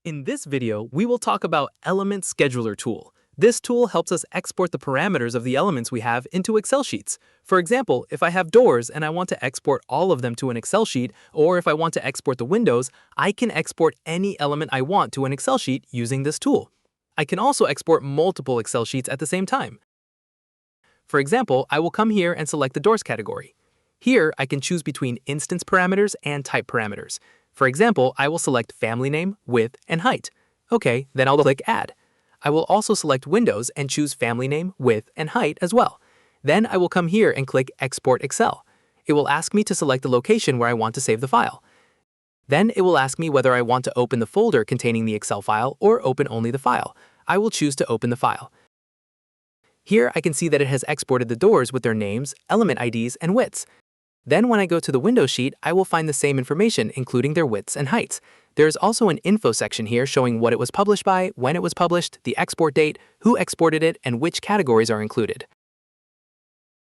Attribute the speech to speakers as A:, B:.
A: In this video, we will talk about Elements Scheduler tool. This tool helps us export the parameters of the elements we have into Excel sheets. For example, if I have doors and I want to export all of them to an Excel sheet, or if I want to export the windows, I can export any element I want to an Excel sheet using this tool. I can also export multiple Excel sheets at the same time. For example, I will come here and select the doors category. Here, I can choose between instance parameters and type parameters. For example, I will select family name, width, and height. Okay, then I'll click Add. I will also select Windows and choose family name, width, and height as well. Then I will come here and click Export Excel. It will ask me to select the location where I want to save the file. Then it will ask me whether I want to open the folder containing the Excel file or open only the file. I will choose to open the file. Here I can see that it has exported the doors with their names, element IDs, and widths. Then when I go to the Windows sheet, I will find the same information, including their widths and heights. There is also an info section here showing what it was published by, when it was published, the export date, who exported it, and which categories are included.